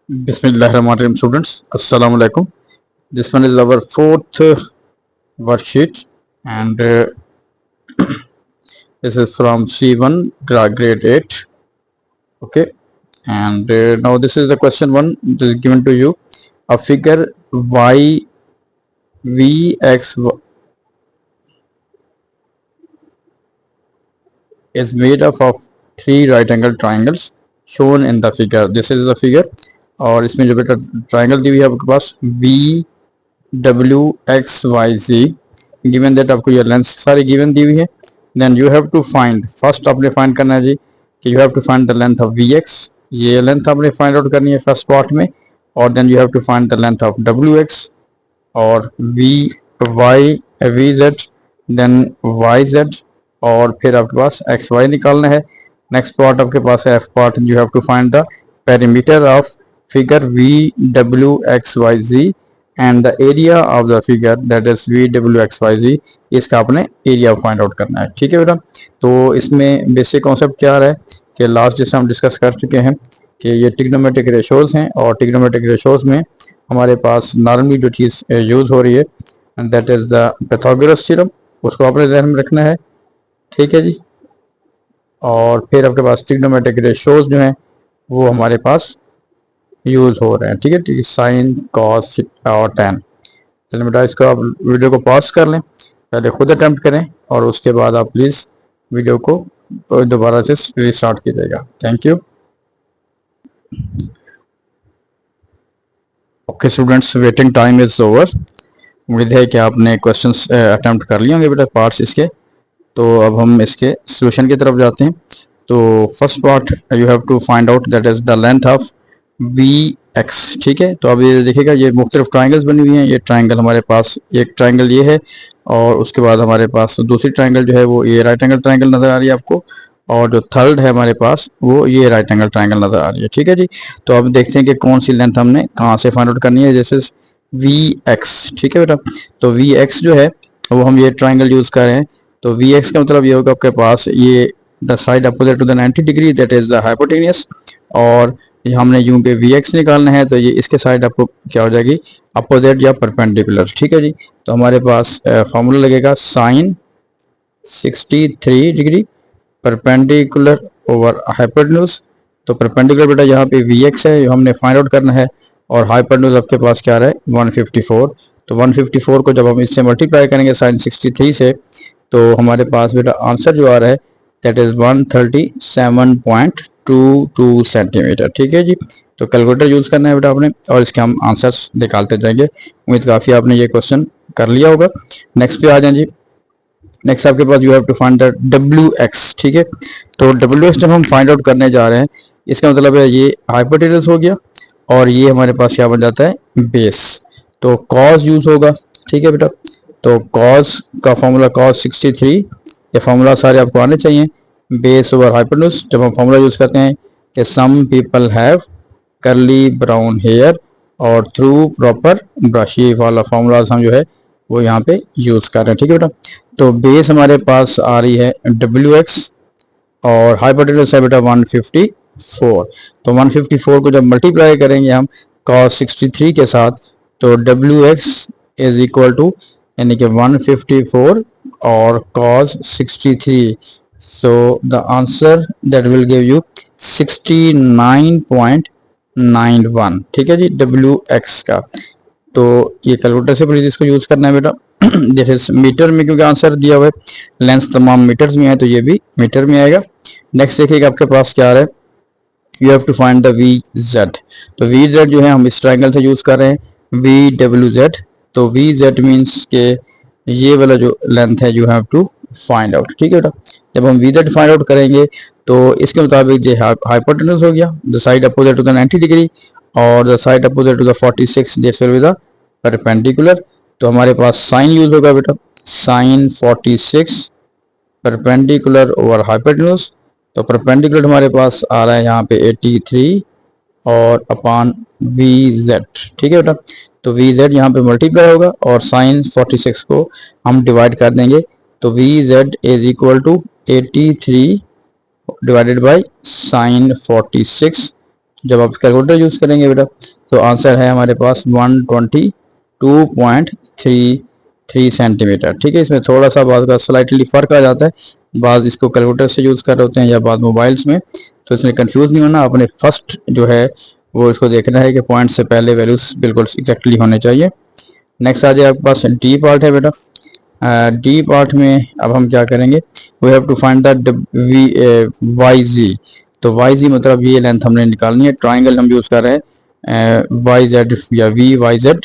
Bismillahirrahmanirrahim students. Assalamu alaikum. This one is our fourth worksheet and this is from C1 grade 8. Okay. And now this is the question 1. This is given to you. A figure y v x is made up of three right angle triangles shown in the figure. This is the figure और इसमें जो बेटा triangle दी हुई है आपके पास B W X Y G given that आपको ये लेंथ सारी गिवन दी हुई है. Then you have to find, first आपने फाइंड करना है जी कि you have to find the length of V X. ये लेंथ आपने फाइंड आउट करनी है फर्स्ट पार्ट में. और then you have to find the length of W X और V Y V Z then Y Z और फिर आपके पास एक्स वाई निकालना है. नेक्स्ट पार्ट आपके पास है F part. You have to find the perimeter of figure VWXYZ and the area of the figure that is VWXYZ. इसका आपने एरिया फाइंड आउट करना है. ठीक है बेटा. तो इसमें बेसिक कॉन्सेप्ट क्या आ रहा है कि लास्ट जैसे हम डिस्कस कर चुके हैं कि ये ट्रिग्नोमेट्रिक रेशोज हैं और ट्रिग्नोमेट्रिक रेशोज में हमारे पास नॉर्मली जो चीज़ यूज़ हो रही है that is the Pythagoras theorem. उसको आपने ध्यान में रखना है. ठीक है जी. और फिर आपके पास ट्रिग्नोमेट्रिक रेशोज जो हैं वो हमारे पास यूज हो रहे हैं. ठीक है. ठीक है. साइन कॉस और टेन. चलिए बेटा इसको आप वीडियो को पॉज कर लें, पहले खुद अटेम्प्ट करें और उसके बाद आप प्लीज़ वीडियो को दोबारा से रीस्टार्ट कीजिएगा. Thank you. Okay students, waiting time is over. उम्मीद है कि आपने क्वेश्चंस अटेम्प्ट कर लिए होंगे बेटा पार्ट्स इसके. तो अब हम इसके सोल्यूशन की तरफ जाते हैं. तो first part you have to find out that is the length of B X. ठीक है. तो अब ये देखिएगा ये मुख्तलिफ ट्राइंगल्स बनी हुई हैं. ये ट्राइंगल हमारे पास एक ट्राइंगल ये है और उसके बाद हमारे पास दूसरी ट्राइंगल जो है वो ये राइट एंगल ट्राइंगल नज़र आ रही है आपको और जो थर्ड है हमारे पास वो ये राइट एंगल ट्राइंगल नज़र आ रही है. ठीक है जी. तो अब देखते हैं कि कौन सी लेंथ हमने कहाँ से फाइंड आउट करनी है. जैसे वी एक्स. ठीक है बेटा. तो वी एक्स जो है वो हम ये ट्राइंगल यूज़ कर रहे हैं. तो वी एक्स का मतलब ये होगा आपके पास ये the side opposite to the 90 degree that is the hypotenuse. और हमने यूं के वी एक्स निकालना है तो ये इसके साइड आपको क्या हो जाएगी अपोजिट या परपेंडिकुलर. ठीक है जी. तो हमारे पास फॉर्मूला लगेगा sine 63 degree perpendicular over hypotenuse. तो परपेंडिकुलर बेटा यहाँ पे वी एक्स है हमने फाइंड आउट करना है और हाइपोटेन्यूस आपके पास क्या रहा है 154. तो 154 को जब हम इससे मल्टीप्लाई करेंगे साइन 63 से तो हमारे पास बेटा आंसर जो आ रहा है दैट इज 137.22 सेंटीमीटर. ठीक है जी. तो कैलकुलेटर यूज़ करना है बेटा आपने और इसके हम आंसर्स निकालते जाएंगे. उम्मीद काफ़ी आपने ये क्वेश्चन कर लिया होगा. नेक्स्ट पे आ जाए जी. नेक्स्ट आपके पास you have to find the W X. ठीक है. तो डब्ल्यू एक्स जब हम फाइंड आउट करने जा रहे हैं इसका मतलब है ये हाइपोटेन्यूस हो गया और ये हमारे पास क्या बन जाता है बेस. तो कॉस यूज़ होगा. ठीक है बेटा. तो कॉस का फॉर्मूला कॉस 63. ये फार्मूला सारे आपको आने चाहिए. बेस ओवर हाइपोटेन्यूस जब हम फार्मूला यूज़ करते हैं कि सम पीपल हैव करली ब्राउन हेयर और थ्रू प्रॉपर ब्रश. ये वाला फार्मूला हम जो है वो यहाँ पे यूज़ कर रहे हैं. ठीक है बेटा. तो बेस हमारे पास आ रही है डब्ल्यू एक्स और हाइपोटेन्यूस है बेटा 154. तो 154 को जब मल्टीप्लाई करेंगे हम cos 63 के साथ तो W X is equal to यानी कि 154 और cos 63. so the answer that will give you 69.91. ठीक है जी डब्ल्यू एक्स का. तो ये कैलकुलेटर से प्लीज इसको यूज करना है बेटा. जैसे मीटर में क्योंकि आंसर दिया हुआ है लेंथ तमाम मीटर्स में है तो ये भी मीटर में आएगा. नेक्स्ट देखिएगा आपके पास क्या आ रहा है. You have to find the V Z. तो वी जेड जो है हम इस ट्राइंगल से यूज कर रहे हैं वी डब्ल्यू जेड. तो वी जेड मीन्स के ये वाला जो लेंथ है you have to find out. ठीक है बेटा. जब हम वी जेड फाइंड आउट करेंगे तो इसके मुताबिक ये हाइपोटेन्यूस हो गया the side opposite to the 90 degree और the side opposite to the 46 this will be the perpendicular. तो हमारे पास साइन यूज होगा बेटा साइन 46 परपेंडिकुलर ओवर हाइपोटेन्यूस. तो परपेंडिकुलर हमारे पास आ रहा है यहाँ पे 83 और अपान वी जेड. ठीक है बेटा. तो वी जेड यहाँ पे मल्टीप्लाई होगा और साइन 46 को हम डिवाइड कर देंगे. तो V Z is equal to 83 divided by sine 46. जब आप कैलकुलेटर यूज़ करेंगे बेटा तो आंसर है हमारे पास 122.33 सेंटीमीटर। ठीक है, इसमें थोड़ा सा बाद का स्लाइटली फ़र्क आ जाता है, बाद इसको कैलकुलेटर से यूज़ कर रहे होते हैं या बाद मोबाइल्स में, तो इसमें कंफ्यूज नहीं होना। अपने फर्स्ट जो है वो इसको देखना है कि पॉइंट से पहले वैल्यूज बिल्कुल एग्जैक्टली होने चाहिए। नेक्स्ट आ जाए आपके पास डी पार्ट है बेटा। डी पार्ट में अब हम क्या करेंगे, we have to find the Y G. तो वाई जी मतलब ये लेंथ हमने निकालनी है। ट्राइंगल हम यूज़ कर रहे हैं वाई जेड या वी वाई जेड,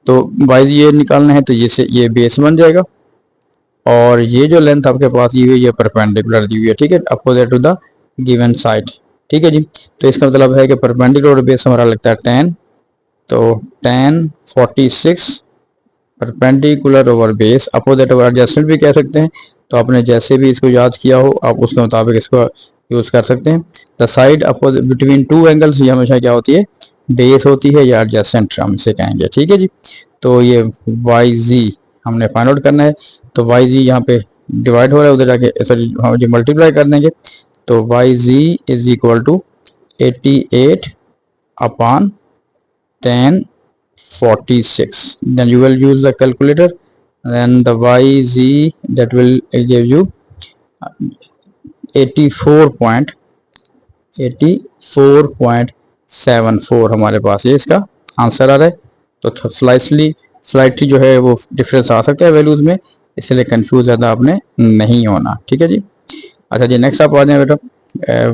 तो वाई जी ये निकालना है, तो ये से ये बेस बन जाएगा और ये जो लेंथ आपके पास दी हुई है ये परपेंडिकुलर दी हुई है। ठीक है, opposite to the given side. ठीक है जी, तो इसका मतलब है कि परपेंडिकुलर बेस हमारा लगता है 10, तो 10 46 perpendicular over base, opposite over adjacent भी कह सकते हैं। तो आपने जैसे भी इसको याद किया हो आप उसके मुताबिक इसको यूज़ कर सकते हैं। The side opposite between two angles, ये हमेशा क्या होती है, बेस होती है या एडजेसेंट हम इसे कहेंगे। ठीक है जी, तो ये वाई जी हमने फाइंड आउट करना है। तो वाई जी यहाँ पे डिवाइड हो रहा है, उधर जाके सॉरी हम जो मल्टीप्लाई कर देंगे, तो Y G is equal to 88 upon 10 46. Then you will use the calculator, then the yz that will give you 84.74 हमारे पास ये इसका आंसर आ रहा है। तो स्लाइटली जो है वो डिफरेंस आ सकता है वैल्यूज में, इसलिए कंफ्यूज ज़्यादा आपने नहीं होना। ठीक है जी, अच्छा जी नेक्स्ट आप आ जाए बेटा।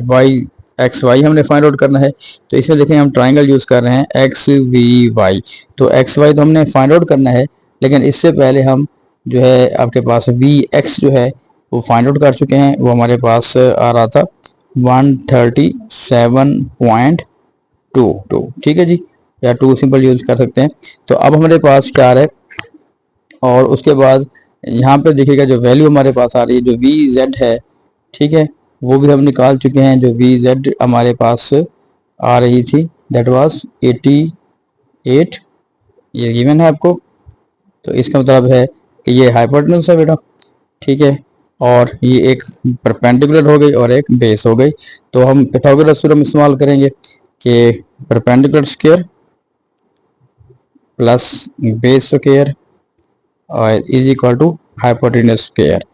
वाई एक्स वाई हमने फाइंड आउट करना है, तो इसमें देखें हम ट्राइंगल यूज़ कर रहे हैं एक्स वी वाई। तो एक्स वाई तो हमने फाइंड आउट करना है, लेकिन इससे पहले हम जो है आपके पास वी एक्स जो है वो फाइंड आउट कर चुके हैं। वो हमारे पास आ रहा था 137.22। ठीक है जी, या 2 सिंपल यूज़ कर सकते हैं। तो अब हमारे पास 4 है और उसके बाद यहाँ पे देखिएगा जो वैल्यू हमारे पास आ रही है जो वी जेड है, ठीक है, वो भी हम निकाल चुके हैं। जो वी जेड हमारे पास आ रही थी दैट वाज 88, ये गिवन है आपको। तो इसका मतलब है कि ये हाइपोटेन्यूज है बेटा। ठीक है, और ये एक परपेंडिकुलर हो गई और एक बेस हो गई। तो हम पाइथागोरस थ्योरम इस्तेमाल करेंगे कि perpendicular square plus base square और is equal to hypotenuse square.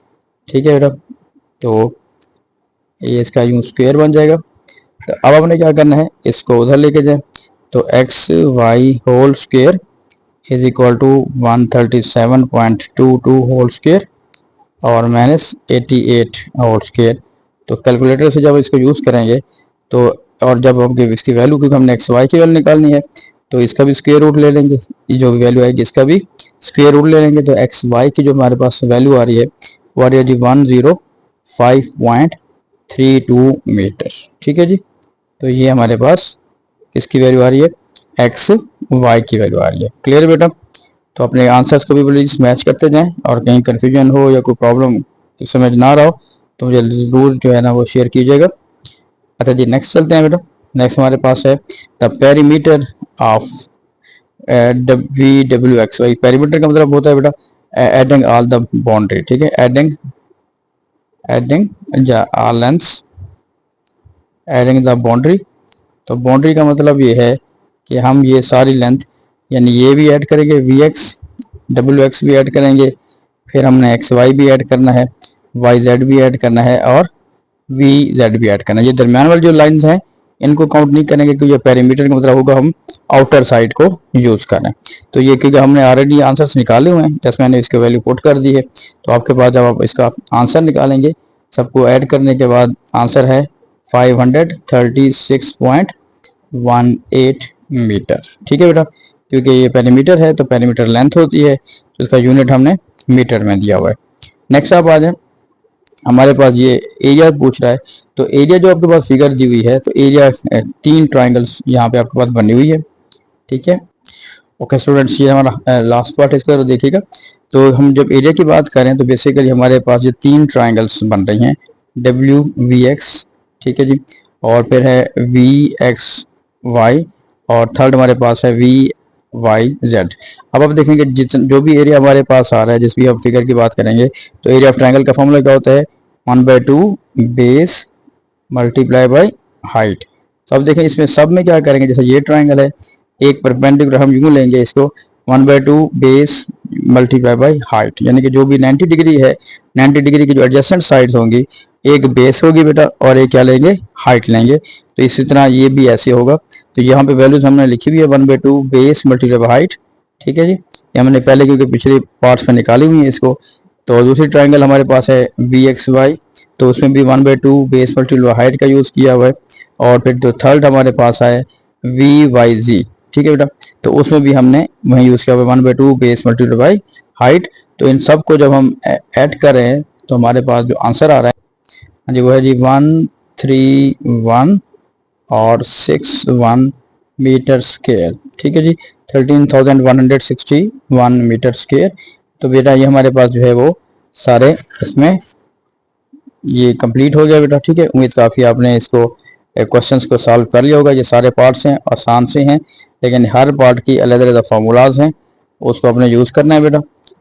ठीक है बेटा, तो ये इसका यूं स्क्वायर बन जाएगा। तो अब हमने क्या करना है, इसको उधर लेके जाए, तो X Y whole square is equal to 137.22 whole square और माइनस 88 होल स्क्वायर। तो कैलकुलेटर से जब इसको यूज़ करेंगे तो, और जब हम इसकी वैल्यू, क्योंकि हमने एक्स वाई की वैल्यू निकालनी है, तो इसका भी स्क्वायर रूट ले लेंगे, ये जो भी वैल्यू आएगी इसका भी स्क्वायर रूट ले लेंगे। तो एक्स वाई की जो हमारे पास वैल्यू आ रही है वो आ रही है जी 105.32 मीटर। ठीक है जी, तो ये हमारे पास किसकी वैल्यू आ रही है, एक्स वाई की वैल्यू आ रही है। क्लियर बेटा, तो अपने आंसर्स को भी प्लीज मैच करते जाएं और कहीं कंफ्यूजन हो या कोई प्रॉब्लम समझ ना रहा हो तो मुझे ज़रूर जो है ना वो शेयर कीजिएगा। अच्छा जी नेक्स्ट चलते हैं बेटा। नेक्स्ट हमारे पास है the perimeter of V W X Y. Perimeter का मतलब होता है बेटा एडिंग ऑल द बाउंड्री। ठीक है, adding all lengths, adding the boundary. तो बाउंड्री का मतलब ये है कि हम ये सारी लेंथ यानी ये भी ऐड करेंगे, वी एक्स डब्ल्यू एक्स भी ऐड करेंगे, फिर हमने एक्स वाई भी ऐड करना है, वाई जेड भी ऐड करना है और वी जेड भी ऐड करना है। ये दरमियान वाली जो लाइंस हैं इनको काउंट नहीं करेंगे क्योंकि ये पेरीमीटर का मतलब होगा हम आउटर साइड को यूज़ कर रहे हैं। तो ये क्योंकि हमने ऑलरेडी आंसर्स निकाले हुए हैं, जैसे मैंने इसकी वैल्यू पुट कर दी है, तो आपके पास जब आप इसका आंसर निकालेंगे सबको ऐड करने के बाद आंसर है 536.18 मीटर। ठीक है बेटा, क्योंकि ये पेरीमीटर है तो पेरीमीटर लेंथ होती है, तो इसका यूनिट हमने मीटर में दिया हुआ है। नेक्स्ट आप आ जाए, हमारे पास ये एरिया पूछ रहा है। तो एरिया जो आपके पास फिगर दी हुई है, तो एरिया 3 ट्राइंगल्स यहाँ पे आपके पास बनी हुई है। ठीक है, ओके स्टूडेंट्स, ये हमारा लास्ट पार्ट है इसका, तो देखिएगा। तो हम जब एरिया की बात करें तो बेसिकली हमारे पास ये 3 ट्राइंगल्स बन रही हैं, डब्ल्यू वी एक्स, ठीक है जी, और फिर है वी एक्स वाई, और थर्ड हमारे पास है वी वाई जेड। अब आप देखेंगे जो भी एरिया हमारे पास आ रहा है, जिस भी हम फिगर की बात करेंगे, तो एरिया ऑफ ट्राइंगल का फॉर्मूला क्या होता है, 1/2 बेस मल्टीप्लाई बाई हाइट। तो अब देखें इसमें सब में क्या करेंगे, जैसे ये ट्राइंगल है, एक परपेंडिकुलर हम यूं लेंगे इसको 1/2 बेस मल्टीप्लाई बाई हाइट, यानी कि जो भी 90 डिग्री है, 90 डिग्री की जो एडजेसेंट साइड्स होंगी, एक बेस होगी बेटा और एक क्या लेंगे, हाइट लेंगे। तो इसी तरह ये भी ऐसे होगा। तो यहाँ पे वैल्यूज हमने लिखी हुई है 1/2 बेस मल्टीप्लाई बाई हाइट, ठीक है जी। ये हमने पहले क्योंकि पिछले पार्ट्स में निकाली हुई है इसको। तो दूसरी ट्राइंगल हमारे पास है BXY, तो उसमें भी 1/2 बेस मल्टीप्लाई हाइट का यूज़ किया हुआ है। और फिर जो थर्ड हमारे पास है VYZ, ठीक है बेटा, तो उसमें भी हमने वही यूज़ किया हुआ है 1/2 बेस मल्टीप्लाई बाई हाइट। तो इन सब को जब हम ऐड करें तो हमारे पास जो आंसर आ रहा है हाँ जी वो है जी 131 और 61 मीटर स्क्वायर, ठीक है जी, 13,161 मीटर स्क्वायर। तो बेटा ये हमारे पास जो है वो सारे इसमें ये कंप्लीट हो गया बेटा, ठीक है। उम्मीद काफ़ी आपने इसको क्वेश्चंस को सॉल्व कर लिया होगा। ये सारे पार्ट्स हैं, आसान से हैं, लेकिन हर पार्ट की अलग-अलग फार्मूलाज हैं, उसको आपने यूज़ करना है बेटा,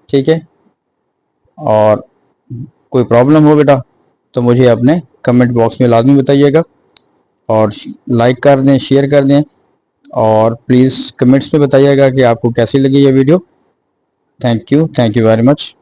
ठीक है। और कोई प्रॉब्लम हो बेटा तो मुझे अपने कमेंट बॉक्स में लाजमी बताइएगा, और लाइक कर दें, शेयर कर दें, और प्लीज़ कमेंट्स में बताइएगा कि आपको कैसी लगी ये video. Thank you very much.